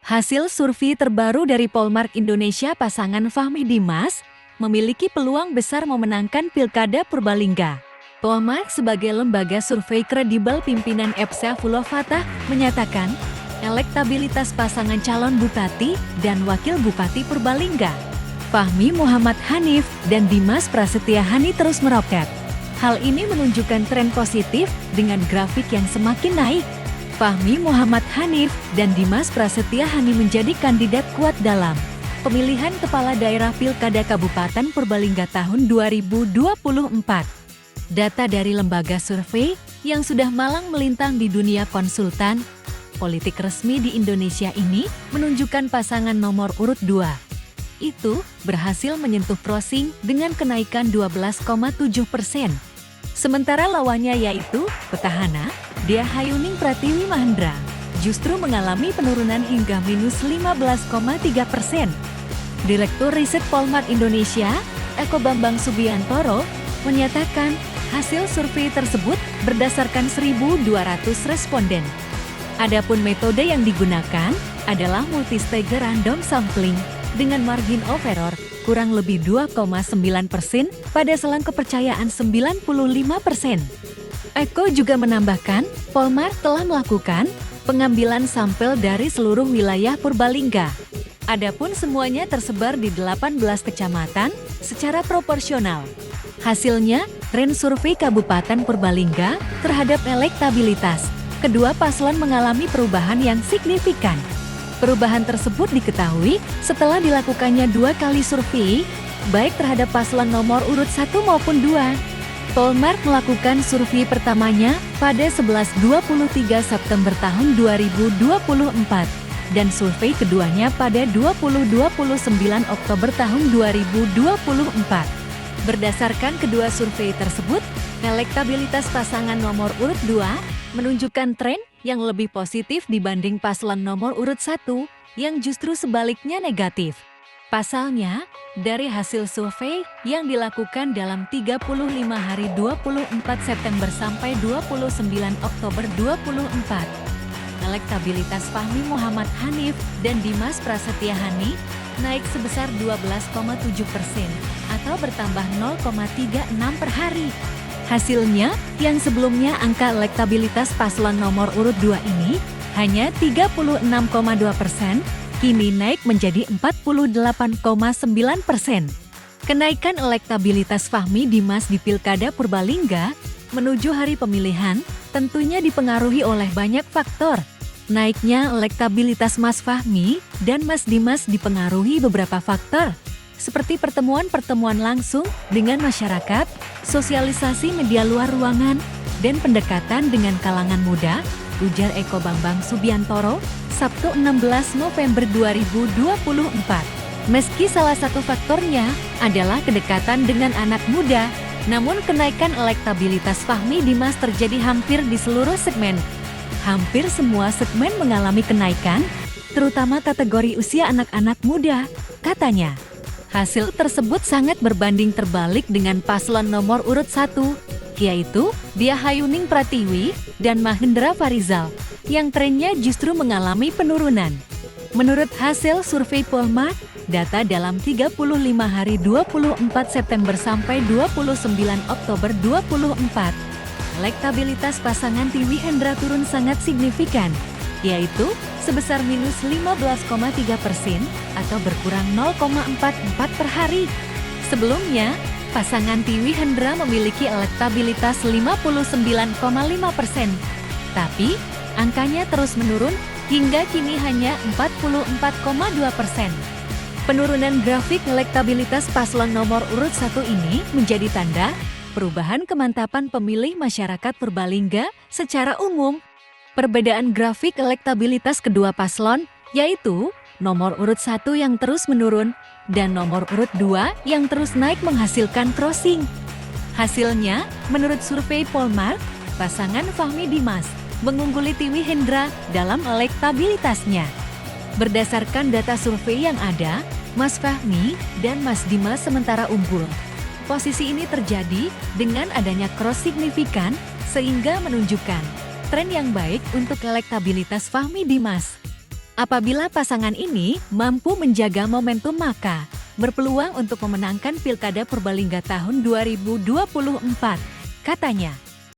Hasil survei terbaru dari Polmark Indonesia pasangan Fahmi Dimas memiliki peluang besar memenangkan Pilkada Purbalingga. Polmark sebagai lembaga survei kredibel pimpinan Epsa Fulofatah menyatakan elektabilitas pasangan calon Bupati dan Wakil Bupati Purbalingga, Fahmi Muhammad Hanif dan Dimas Prasetya Hani terus meroket. Hal ini menunjukkan tren positif dengan grafik yang semakin naik. Fahmi Muhammad Hanif dan Dimas Prasetya Hani menjadi kandidat kuat dalam pemilihan Kepala Daerah Pilkada Kabupaten Purbalingga tahun 2024. Data dari lembaga survei yang sudah malang melintang di dunia konsultan politik resmi di Indonesia ini menunjukkan pasangan nomor urut 2 itu berhasil menyentuh crossing dengan kenaikan 12,7%. Sementara lawannya yaitu petahana Dia Hayuning Pratiwi Mahendra justru mengalami penurunan hingga minus 15,3%. Direktur Riset Polmark Indonesia, Eko Bambang Subiantoro, menyatakan hasil survei tersebut berdasarkan 1.200 responden. Adapun metode yang digunakan adalah multistage random sampling dengan margin of error kurang lebih 2,9% pada selang kepercayaan 95%. Eko juga menambahkan, Polmark telah melakukan pengambilan sampel dari seluruh wilayah Purbalingga. Adapun semuanya tersebar di 18 kecamatan secara proporsional. Hasilnya, tren survei Kabupaten Purbalingga terhadap elektabilitas kedua paslon mengalami perubahan yang signifikan. Perubahan tersebut diketahui setelah dilakukannya 2 kali survei, baik terhadap paslon nomor urut 1 maupun 2. Polmark melakukan survei pertamanya pada 11-23 September tahun 2024 dan survei keduanya pada 20-29 Oktober tahun 2024. Berdasarkan kedua survei tersebut, elektabilitas pasangan nomor urut 2 menunjukkan tren yang lebih positif dibanding paslon nomor urut 1 yang justru sebaliknya negatif. Pasalnya, dari hasil survei yang dilakukan dalam 35 hari 24 September sampai 29 Oktober 2024, elektabilitas Fahmi Muhammad Hanif dan Dimas Prasetya Hani naik sebesar 12,7% atau bertambah 0,36 per hari. Hasilnya, yang sebelumnya angka elektabilitas paslon nomor urut 2 ini hanya 36,2%, kini naik menjadi 48,9%. Kenaikan elektabilitas Fahmi Dimas di Pilkada Purbalingga menuju hari pemilihan tentunya dipengaruhi oleh banyak faktor. Naiknya elektabilitas Mas Fahmi dan Mas Dimas dipengaruhi beberapa faktor, seperti pertemuan-pertemuan langsung dengan masyarakat, sosialisasi media luar ruangan, dan pendekatan dengan kalangan muda, ujar Eko Bambang Subiantoro, Sabtu 16 November 2024. Meski salah satu faktornya adalah kedekatan dengan anak muda, namun kenaikan elektabilitas Fahmi Dimas terjadi hampir di seluruh segmen. Hampir semua segmen mengalami kenaikan, terutama kategori usia anak-anak muda, katanya. Hasil tersebut sangat berbanding terbalik dengan paslon nomor urut 1, yaitu Dia Hayuning Pratiwi dan Mahendra Farizal, yang trennya justru mengalami penurunan. Menurut hasil survei Polmark, data dalam 35 hari 24 September sampai 29 Oktober 2024, elektabilitas pasangan Tiwi Hendra turun sangat signifikan, yaitu sebesar minus 15,3% atau berkurang 0,44 per hari. Sebelumnya, pasangan Tiwi Hendra memiliki elektabilitas 59,5%, tapi angkanya terus menurun hingga kini hanya 44,2%. Penurunan grafik elektabilitas paslon nomor urut 1 ini menjadi tanda perubahan kemantapan pemilih masyarakat Purbalingga secara umum. Perbedaan grafik elektabilitas kedua paslon, yaitu nomor urut 1 yang terus menurun dan nomor urut 2 yang terus naik menghasilkan crossing. Hasilnya, menurut survei Polmark, pasangan Fahmi Dimas mengungguli Tiwi Hendra dalam elektabilitasnya. Berdasarkan data survei yang ada, Mas Fahmi dan Mas Dimas sementara unggul. Posisi ini terjadi dengan adanya cross signifikan sehingga menunjukkan tren yang baik untuk elektabilitas Fahmi Dimas. Apabila pasangan ini mampu menjaga momentum maka berpeluang untuk memenangkan Pilkada Purbalingga tahun 2024, katanya.